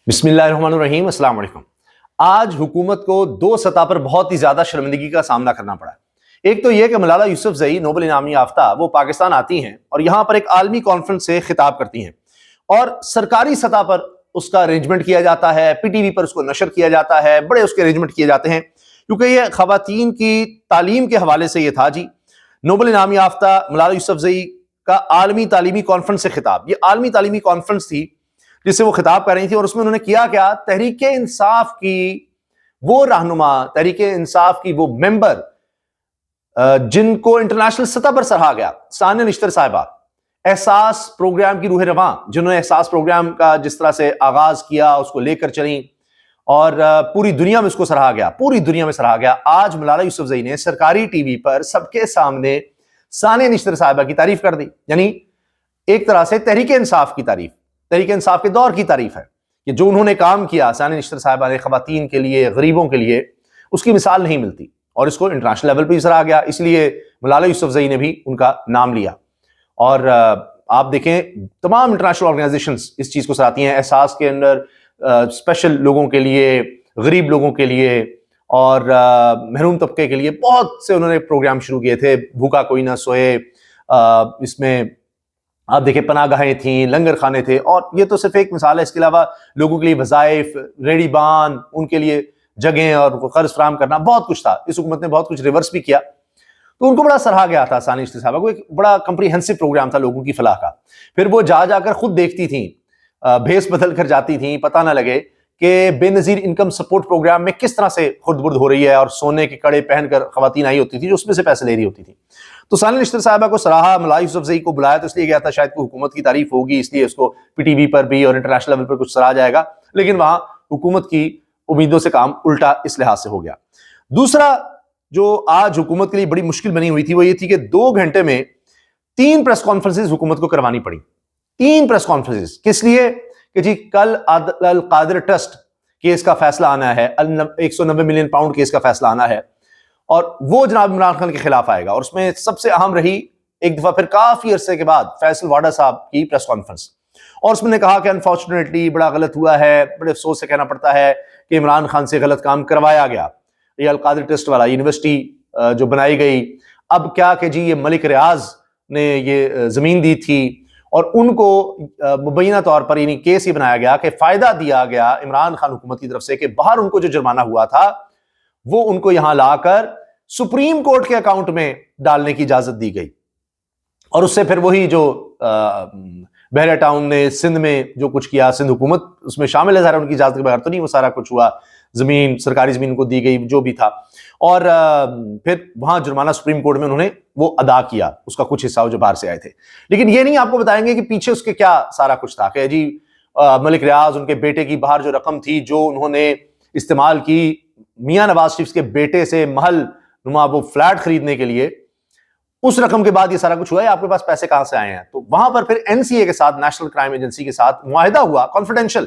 बिस्मिल्लाहिर्रहमानिर्रहीम, अस्सलाम वालेकुम। आज हुकूमत को दो सतह पर बहुत ही ज्यादा शर्मिंदगी का सामना करना पड़ा। एक तो यह कि मलाला यूसुफजई नोबेल इनामी याफ्ता वो पाकिस्तान आती हैं और यहां पर एक आलमी कॉन्फ्रेंस से खिताब करती हैं और सरकारी सतह पर उसका अरेंजमेंट किया जाता है, पीटीवी पर उसको नशर किया जाता है, बड़े उसके अरेंजमेंट किए जाते हैं क्योंकि ये खवातीन की तालीम के हवाले से ये था जी। नोबेल इनामी याफ्ता मलाला यूसुफजई का आलमी तालीमी कॉन्फ्रेंस से खिताब, ये आलमी तालीमी कॉन्फ्रेंस थी जिससे वो खिताब कर रही थी और उसमें उन्होंने किया क्या, तहरीक इंसाफ की वो रहनुमा, तहरीक इंसाफ की वो मेंबर जिनको इंटरनेशनल सतह पर सराहा गया, सानिया निश्तर साहिबा, एहसास प्रोग्राम की रूह रवां, जिन्होंने एहसास प्रोग्राम का जिस तरह से आगाज किया उसको लेकर चली और पूरी दुनिया में उसको सराहा गया, पूरी दुनिया में सराहा गया। आज मलाला यूसुफजई ने सरकारी टीवी पर सबके सामने सानिया निश्तर साहिबा की तारीफ कर दी, यानी एक तरह से तहरीक इंसाफ की तारीफ, तहरीक इंसाफ के दौर की तारीफ है कि जो उन्होंने काम किया सानिया निश्तर साहिबा ने खवातीन के लिए, गरीबों के लिए, उसकी मिसाल नहीं मिलती और इसको इंटरनेशनल लेवल पर भी सराहा गया। इसलिए मलाला यूसुफजई ने भी उनका नाम लिया और आप देखें तमाम इंटरनेशनल ऑर्गेनाइजेशंस इस चीज़ को सराहती हैं। एहसास के अंदर स्पेशल लोगों के लिए, गरीब लोगों के लिए और महरूम तबके के लिए बहुत से उन्होंने प्रोग्राम शुरू किए थे। भूखा कोई ना सोए, इसमें आप देखें पनागाहें थी, लंगर खाने थे और ये तो सिर्फ एक मिसाल है। इसके अलावा लोगों के लिए वज़ाइफ, रेडी बान, उनके लिए जगह और कर्ज फराहम करना, बहुत कुछ था। इस हुकूमत ने बहुत कुछ रिवर्स भी किया, तो उनको बड़ा सराहा गया था। सानिया निश्तर साहिबा को एक बड़ा कंप्रीहेंसिव प्रोग्राम था लोगों की फलाह का। फिर वो जा जाकर खुद देखती थी, भेस बदल कर जाती थी, पता ना लगे कि बेनजीर इनकम सपोर्ट प्रोग्राम में किस तरह से खुर्द-बुर्द हो रही है और सोने के कड़े पहनकर खवातीन आई होती थी जो उसमें से पैसे ले रही होती थी। तो सानिया निश्तर साहिबा को सराहा, मलाला यूसुफजई को बुलाया तो इसलिए गया था शायद कोई हुकूमत की तारीफ होगी, इसलिए उसको पीटीवी पर भी और इंटरनेशनल लेवल पर कुछ सराहा जाएगा, लेकिन वहां हुकूमत की उम्मीदों से काम उल्टा इस लिहाज से हो गया। दूसरा जो आज हुकूमत के लिए बड़ी मुश्किल बनी हुई थी वो ये थी कि 2 घंटे में 3 प्रेस कॉन्फ्रेंसेस हुकूमत को करवानी पड़ी। 3 प्रेस कॉन्फ्रेंसेस किस लिए कि जी कल अल कादिर ट्रस्ट केस का फैसला आना है, 190 मिलियन पाउंड केस का फैसला आना है और वो जनाब इमरान खान के खिलाफ आएगा। और उसमें सबसे अहम रही एक दफा फिर काफी अरसे के बाद फैसल वाडा साहब की प्रेस कॉन्फ्रेंस, और उसमें कहा कि अनफॉर्चुनेटली बड़ा गलत हुआ है, बड़े अफसोस से कहना पड़ता है कि इमरान खान से गलत काम करवाया गया। ये अल कादिर ट्रस्ट वाला यूनिवर्सिटी जो बनाई गई, अब क्या कि जी ये मलिक रियाज ने ये जमीन दी थी और उनको मुबैना तौर पर यानी केस ही बनाया गया कि फायदा दिया गया इमरान खान हुकूमत की तरफ से कि बाहर उनको जो जुर्माना हुआ था वो उनको यहां लाकर सुप्रीम कोर्ट के अकाउंट में डालने की इजाजत दी गई। और उससे फिर वही जो बहरा टाउन ने सिंध में जो कुछ किया, सिंध हुकूमत उसमें शामिल है, उनकी इजाजत के बगैर तो नहीं वो सारा कुछ हुआ, जमीन सरकारी जमीन को दी गई जो भी था, और फिर वहां जुर्माना सुप्रीम कोर्ट में उन्होंने वो अदा किया, उसका कुछ हिस्सा जो बाहर से आए थे। लेकिन ये नहीं आपको बताएंगे कि पीछे उसके क्या सारा कुछ था कि जी मलिक रियाज, उनके बेटे की बाहर जो रकम थी जो उन्होंने इस्तेमाल की मियां नवाज शरीफ के बेटे से महल नुमा वो फ्लैट खरीदने के लिए, उस रकम के बाद ये सारा कुछ हुआ है, आपके पास पैसे कहां से आए हैं। तो वहां पर फिर एनसीए के साथ, नेशनल क्राइम एजेंसी के साथ मुआहिदा हुआ कॉन्फिडेंशियल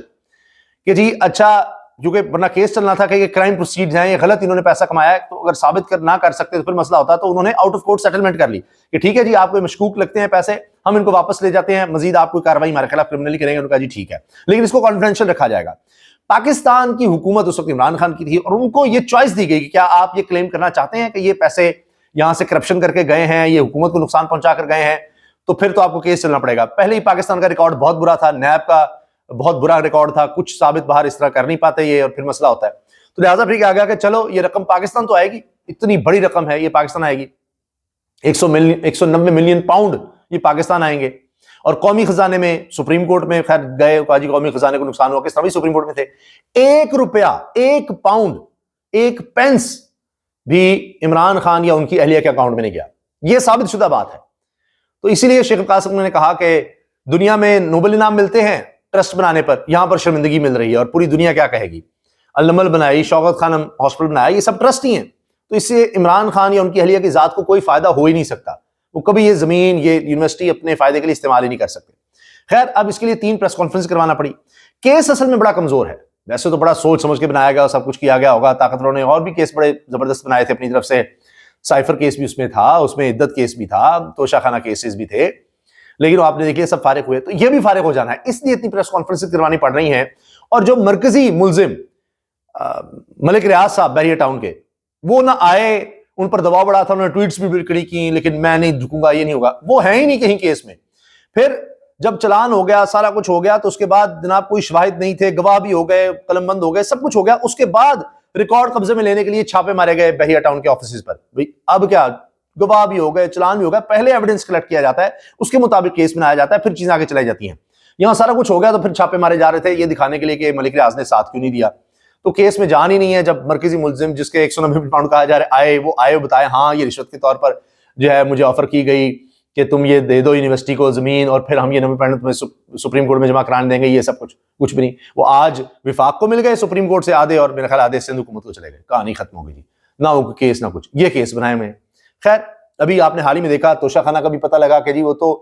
कि जी अच्छा, क्योंकि वरना केस चलना था कि ये क्राइम प्रोसीड्स हैं, ये गलत इन्होंने पैसा कमाया है, तो अगर साबित कर ना कर सकते तो फिर मसला होता। तो उन्होंने आउट ऑफ कोर्ट सेटलमेंट कर ली कि ठीक है जी, आपको मशकूक लगते हैं पैसे, हम इनको वापस ले जाते हैं, मजीद आप कोई कार्रवाई हमारे खिलाफ क्रिमिनली करेंगे। उनका जी ठीक है, लेकिन इसको कॉन्फिडेंशियल रखा जाएगा। पाकिस्तान की हुकूमत उस वक्त इमरान खान की थी और उनको ये चॉइस दी गई कि क्या आप ये क्लेम करना चाहते हैं कि ये पैसे यहां से करप्शन करके गए हैं, ये हुकूमत को नुकसान पहुंचा कर गए हैं, तो फिर तो आपको केस चलना पड़ेगा। पहले ही पाकिस्तान का रिकॉर्ड बहुत बुरा था, नैब का बहुत बुरा रिकॉर्ड था, कुछ साबित बाहर इस तरह कर नहीं पाते ये, और फिर मसला होता है। तो लिहाजा फिर आ गया कि चलो ये रकम पाकिस्तान तो आएगी, इतनी बड़ी रकम है, ये पाकिस्तान आएगी, 190 मिलियन पाउंड ये पाकिस्तान आएंगे। और कौमी खजाने में, सुप्रीम कोर्ट में खैर गए, काजी कौमी खजाने को नुकसान हुआ, किस तरह भी सुप्रीम कोर्ट में थे, 1 रुपया, 1 पाउंड, 1 पेंस भी इमरान खान या उनकी अहलिया के अकाउंट में नहीं गया। यह साबित शुदा बात है। तो इसीलिए शेख कासिम ने कहा कि दुनिया में नोबेल इनाम मिलते हैं ट्रस्ट बनाने पर, यहां पर शर्मिंदगी मिल रही है और पूरी दुनिया क्या कहेगी। अल-नमल बनाई, शौकत खानम हॉस्पिटल बनाया, ये सब ट्रस्ट ही हैं। तो इससे इमरान खान या उनकी अहलिया की जात को कोई फायदा हो ही नहीं सकता। वो कभी ये जमीन, ये यूनिवर्सिटी अपने फायदे के लिए इस्तेमाल ही नहीं कर सकते। खैर, अब इसके लिए 3 प्रेस कॉन्फ्रेंस करवाना पड़ी। केस असल में बड़ा कमजोर है, वैसे तो बड़ा सोच समझ के बनाया गया, सब कुछ किया गया होगा, ताकतवरों ने और भी केस बड़े जबरदस्त बनाए थे अपनी तरफ से। साइफर केस भी उसमें था, उसमें इद्दत केस भी था, तोशाखाना केसेस भी थे, लेकिन आपने देखिए सब फारिग हुए। तो ये भी फारिग हो जाना है, इसलिए इतनी प्रेस कॉन्फ्रेंस करवानी पड़ रही हैं اور جو مرکزی ملزم ملک ریاض صاحب بحریہ ٹاؤن کے، وہ نہ آئے، ان پر دباؤ بڑا تھا، انہوں نے ٹویٹس بھی کڑی کی، لیکن میں نہیں جھکوں گا، یہ نہیں ہوگا، وہ ہے ہی نہیں کہیں کیس میں۔ پھر جب چلان ہو گیا، سارا کچھ ہو گیا، تو اس کے بعد جناب کوئی شواہد نہیں تھے، گواہ بھی ہو گئے، قلم بند ہو گئے، سب کچھ ہو گیا، اس کے بعد ریکارڈ قبضے میں لینے کے لیے چھاپے مارے گئے بحریہ ٹاؤن کے آفیسز پر۔ اب کیا، گواہ بھی ہو گئے، چلان بھی ہو گیا، پہلے ایویڈنس کلیکٹ کیا جاتا ہے، اس کے مطابق کیس بنایا جاتا ہے، پھر چیزیں آگے چلائی جاتی ہیں۔ یہاں سارا کچھ ہو گیا تو پھر چھاپے مارے جا رہے تھے یہ دکھانے کے لیے کہ ملک ریاض نے ساتھ کیوں نہیں دیا، تو کیس میں جان ہی نہیں ہے۔ جب مرکزی ملزم جس کے 190 پاؤنڈ کہا جا رہا ہے آئے، وہ بتائے ہاں یہ رشوت کے طور پر جو ہے مجھے آفر کی گئی کہ تم یہ دے دو یونیورسٹی کو زمین، اور پھر ہم یہ 90 پاؤنڈ تمہیں سپریم کورٹ میں جمع کرانے دیں گے، یہ سب کچھ بھی نہیں۔ وہ آج وفاق کو مل گئے سپریم کورٹ سے آدھے، اور میرا خیال آدھے سندھ حکومت کو چلے گئے، کہانی ختم ہو گئی جی، نہ وہ کیس نہ کچھ، یہ کیس بنائے ہوئے ہیں۔ خیر، ابھی آپ نے حال ہی میں دیکھا توشہ خانہ کا بھی پتہ لگا کہ جی وہ تو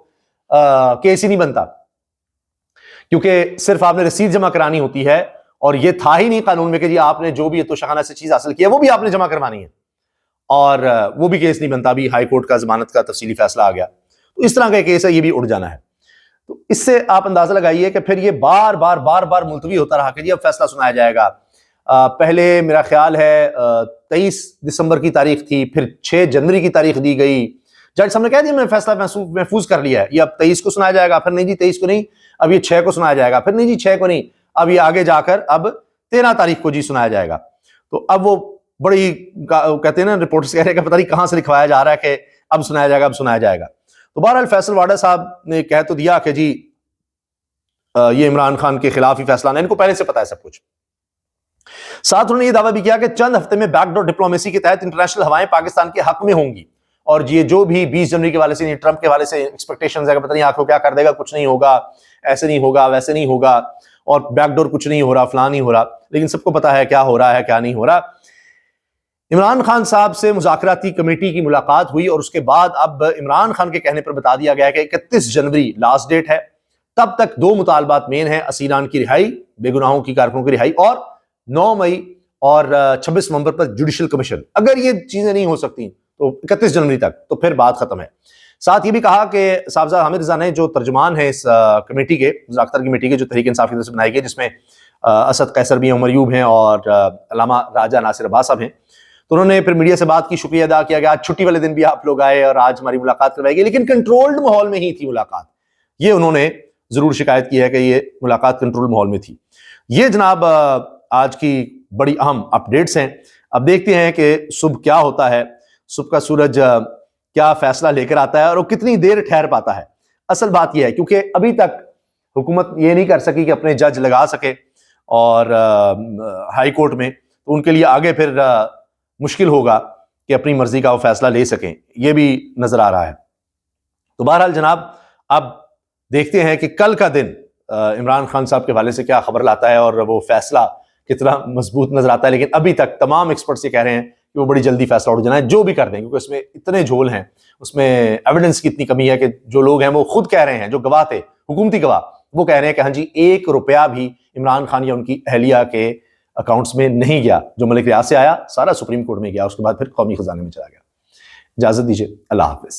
کیس ہی نہیں بنتا، کیونکہ صرف آپ نے رسید جمع کرانی ہوتی ہے، اور یہ تھا ہی نہیں قانون میں کہ جی آپ نے جو بھی توشہ خانہ سے چیز حاصل کی ہے وہ بھی آپ نے جمع کروانی ہے، اور وہ بھی کیس نہیں بنتا۔ ابھی ہائی کورٹ کا ضمانت کا تفصیلی فیصلہ آ گیا، تو اس طرح کا کیس ہے، یہ بھی اڑ جانا ہے۔ تو اس سے آپ اندازہ لگائیے کہ پھر یہ بار بار ملتوی ہوتا رہا کہ جی اب فیصلہ سنایا جائے گا۔ پہلے میرا خیال ہے 23 دسمبر کی تاریخ تھی، پھر 6 جنوری کی تاریخ دی گئی، جج صاحب نے کہہ دیا میں نے فیصلہ محفوظ کر لیا ہے، یہ اب 23 کو سنایا جائے گا، پھر نہیں جی 23 کو نہیں، اب یہ 6 کو سنایا جائے گا، پھر نہیں جی 6 کو نہیں، اب یہ آگے جا کر اب 13 تاریخ کو جی سنایا جائے گا۔ تو اب وہ بڑی کہتے ہیں نا، رپورٹس کہہ رہے ہیں کہ پتہ نہیں کہاں سے لکھوایا جا رہا ہے کہ اب سنایا جائے گا، اب سنایا جائے گا۔ تو بہرحال فیصل واڈا صاحب نے کہہ تو دیا کہ جی یہ عمران خان کے خلاف ہی فیصلہ ہے، ان کو پہلے سے پتا ہے سب کچھ۔ ساتھ انہوں نے یہ دعویٰ بھی کیا کہ چند ہفتے میں بیک ڈور ڈپلومیسی کے تحت انٹرنیشنل ہوائیں پاکستان کے حق میں ہوں گی، اور یہ جو بھی 20 جنوری کے حوالے سے، ٹرمپ کے حوالے سے ایکسپیکٹیشنز ہے کہ پتہ نہیں آخر کیا کر دے گا، کچھ نہیں ہوگا، ایسے نہیں ہوگا، ویسے نہیں ہوگا، اور بیک ڈور کچھ نہیں ہو رہا، فلاں نہیں ہو رہا، لیکن سب کو پتا ہے کیا ہو رہا ہے کیا نہیں ہو رہا۔ عمران خان صاحب سے مذاکراتی کمیٹی کی ملاقات ہوئی، اور اس کے بعد اب عمران خان کے کہنے پر بتا دیا گیا کہ 31 جنوری لاسٹ ڈیٹ ہے، تب تک 2 مطالبات مین ہیں، اسیران کی رہائی، بے گناہوں کی کارکنوں کی رہائی، اور 9 مئی اور 26 نومبر پر جوڈیشل کمیشن۔ اگر یہ چیزیں نہیں ہو سکتی تو 31 جنوری تک، تو پھر بات ختم ہے۔ ساتھ یہ بھی کہا کہ صاحبزادہ حامد رضا نے، جو ترجمان ہے اس کمیٹی کے، مذاکرات کمیٹی کے، جو تحریک انصاف کی طرف سے بنائی گئی، جس میں اسد قیصر بھی ہیں، عمر یوب ہیں، اور علامہ راجہ ناصر عباس صاحب ہیں، تو انہوں نے پھر میڈیا سے بات کی، شکریہ ادا کیا گیا، آج چھٹی والے دن بھی آپ لوگ آئے اور آج ہماری ملاقات کروائی گئی، لیکن کنٹرولڈ ماحول میں ہی تھی ملاقات۔ یہ انہوں نے ضرور شکایت کی ہے کہ یہ ملاقات کنٹرول ماحول میں تھی۔ یہ جناب آج کی بڑی اہم اپڈیٹس ہیں۔ اب دیکھتے ہیں کہ صبح کیا ہوتا ہے، صبح کا سورج کیا فیصلہ لے کر آتا ہے، اور وہ کتنی دیر ٹھہر پاتا ہے۔ اصل بات یہ ہے، کیونکہ ابھی تک حکومت یہ نہیں کر سکی کہ اپنے جج لگا سکے اور ہائی کورٹ میں، تو ان کے لیے آگے پھر مشکل ہوگا کہ اپنی مرضی کا وہ فیصلہ لے سکیں، یہ بھی نظر آ رہا ہے۔ تو بہرحال جناب اب دیکھتے ہیں کہ کل کا دن عمران خان صاحب کے حوالے سے کیا خبر لاتا ہے، اور وہ فیصلہ کتنا مضبوط نظر آتا ہے۔ لیکن ابھی تک تمام ایکسپرٹس یہ کہہ رہے ہیں کہ وہ بڑی جلدی فیصلہ اٹھ جانا ہے، جو بھی کر دیں، کیونکہ اس میں اتنے جھول ہیں، اس میں ایویڈنس کی اتنی کمی ہے کہ جو لوگ ہیں وہ خود کہہ رہے ہیں، جو گواہ تھے، حکومتی گواہ، وہ کہہ رہے ہیں کہ ہاں جی 1 روپیہ بھی عمران خان یا ان کی اہلیہ کے اکاؤنٹس میں نہیں گیا، جو ملک ریاض سے آیا سارا سپریم کورٹ میں گیا، اس کے بعد پھر قومی خزانے میں چلا گیا۔ اجازت دیجیے، اللہ حافظ۔